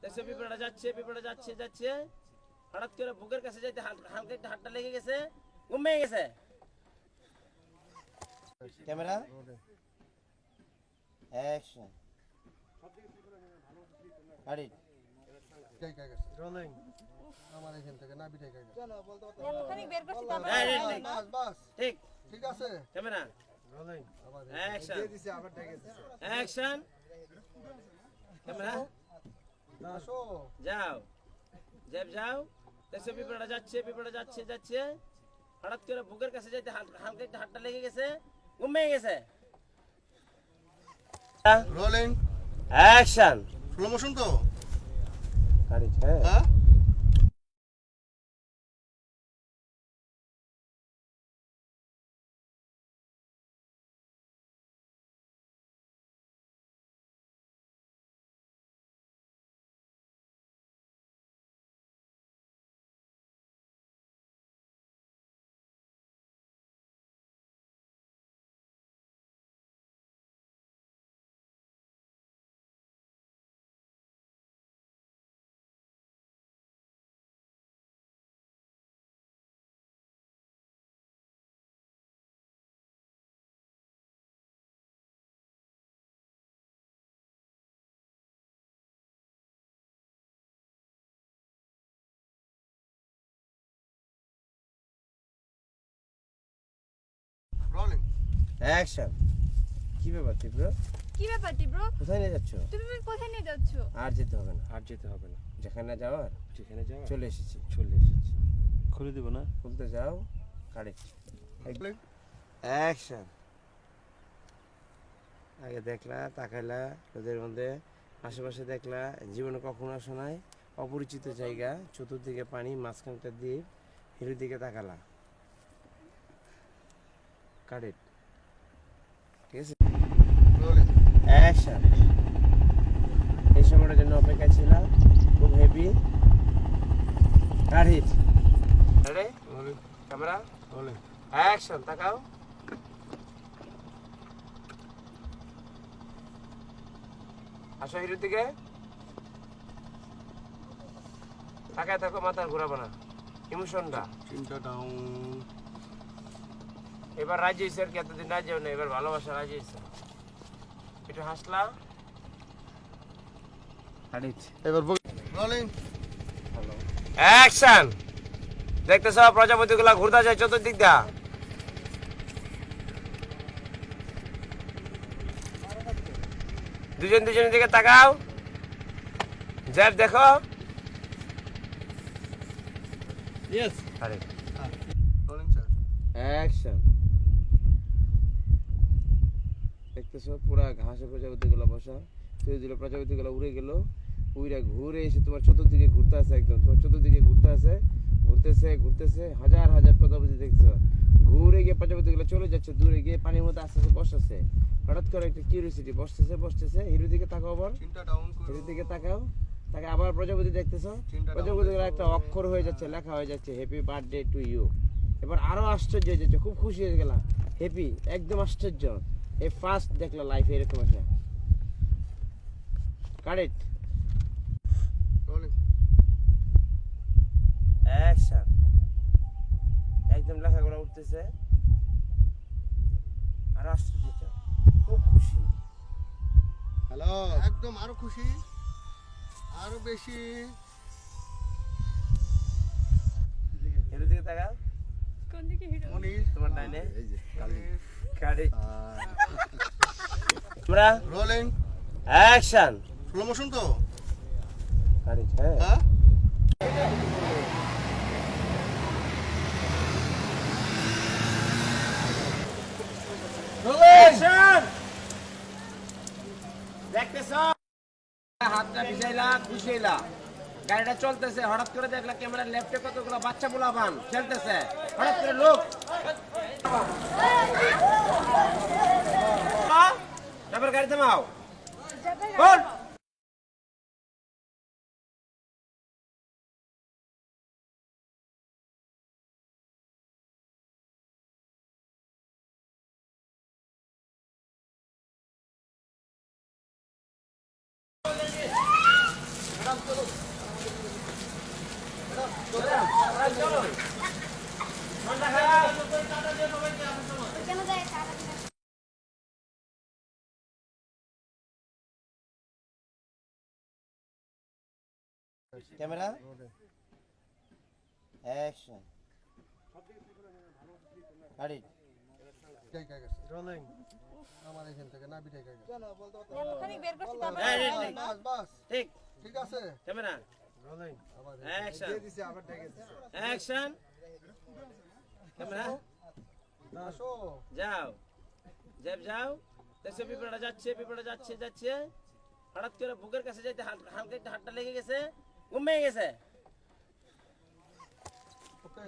দেখছো পিঁপড়াটা যাচ্ছে হঠাৎ করে বুকের কাছে যাইতে হালকা একটু হাতটা লেগে গেছে, ঘুমিয়ে গেছে। ক্যামেরা অ্যাকশন গাড়ি রোলিং আমার এখান থেকে না বিটাই গেছে ওখানে বের করছি বাস বাস ঠিক ঠিক আছে ক্যামেরা রোলিং অ্যাকশন দিয়ে দিছি আবার ডেকে অ্যাকশন ক্যামেরা আসো যাও যাও দেখছো পিঁপড়াটা যাচ্ছে হঠাৎ করে বুকের কাছে যাইতে হালকা একটু হাতটা লেগে গেছে, ঘুমিয়ে গেছে। রোলিং অ্যাকশন স্লো মোশন তো গাড়ি হ্যাঁ রোলিং অ্যাকশন কি ব্যাপার তীব্র, কি ব্যাপার টিব্রো? কোথায় নিয়ে যাচ্ছ? তুমি কোথায় নিয়ে যাচ্ছ? আর যেতে হবে না যেখানে যাওয়ার চলে এসেছি খুলে দিব না? খুলতে যাও গাড়ি অ্যাকশন আগে দেখলা তাকাইলা ওদের মধ্যে আশেপাশে দেখলা জীবনে কখনো আসো নাই, অপরিচিত জায়গা, চতুর্দিকে পানি, মাঝখানটা দ্বীপ, হিরোর দিকে তাকালা কারেক্ট ঠিক আছে রোলিং অ্যাকশন এই সময়টার জন্য অপেক্ষা ছিলাম, খুব হেভি গাড়ি ready rolling camera rolling action তাকাও আসো হিরোর দিকে তাকায় থাকো, মাথা ঘুরাবো না, ইমোশনটা চিন্তা ডাউন এবার রাজি হয়েছে আর কি, এতদিন রাজি হয় না, এবার ভালোবাসা রাজি হয়েছে, একটু হাসলা এবার রোলিং অ্যাকশন দেখতেছ প্রজাপতি গুলা ঘুরতে যায় চতুর্দিক দা, দুজনের দিকে তাকাও, জ্যাব দেখো ইয়েস রোলিং স্যার অ্যাকশন দেখতেছ পুরা ঘাসে প্রজাপতি গুলা বসা, তুই দিল প্রজাপতি গুলা উড়ে গেল, উইরা ঘুরে এসে তোমার চতুর্দিকে ঘুরতে আছে, একদম তোমার চতুর্দিকে ঘুরতেছে হাজার হাজার প্রজাপতি দেখছো, ঘুরে গিয়ে প্রজাপতি গুলো চলে যাচ্ছে দূরে গিয়ে পানির মধ্যে আস্তে আস্তে বসতেছে, হঠাৎ করে একটা কিউরিওসিটি বসতেছে হিরোর দিকে তাকাও, আবার চিন্তা ডাউন হিরোর দিকে তাকাও, তাকে আবার প্রজাপতি দেখতেছো, প্রজাপতি গুলো একটা অক্ষর হয়ে যাচ্ছে, লেখা হয়ে যাচ্ছে হ্যাপি বার্থডে টু ইউ। এবার আরো আশ্চর্য হয়ে যাচ্ছে, খুব খুশি হয়ে গেলাম, হ্যাপি একদম আশ্চর্য, এই ফার্স্ট দেখলো লাইফে এরকম একটা কারেক্ট রোলিং অ্যাকশন একদম লেখাগুলো উঠতেছে আর আশ্চর্য, খুব খুশি, হ্যালো একদম আরো খুশি আরো বেশি হিরোর দিকে তাকাও, কোন দিকে হিরো? মনির তোমার ডাইনে এই যে কালি কারেক্ট আমরা রোলিং অ্যাকশন স্লো মোশন তো কারেক্ট হ্যাঁ হ্যাঁ অ্যাকশন দেখতেছ হাতটা ভিজাইলা খুশিলা, গাড়িটা চলতেছে, হঠাৎ করে দেখলা ক্যামেরার লেফটে কতগুলো বাচ্চা পোলাপান খেলতেছে, হঠাৎ করে লোক তারপর গাড়ি থামাও বল কেন যায় টাটা দিন ক্যামেরা অ্যাকশন গাড়ি টাকা গেছে রোলিং আমার এখান থেকে না বিটাই গেছে এতখানি বের করছি তারপর এই, এই, এই। বাস বাস ঠিক ঠিক আছে ক্যামেরা রোলিং আবার অ্যাকশন দিছে আবার টাকা দিছে অ্যাকশন ক্যামেরা আসো যাও যাও দেখছো পিঁপড়াটা যাচ্ছে হঠাৎ করে বুকের কাছে যাইতে হালকা একটু হাতটা লেগে গেছে ঘুমিয়ে গেছে ওকে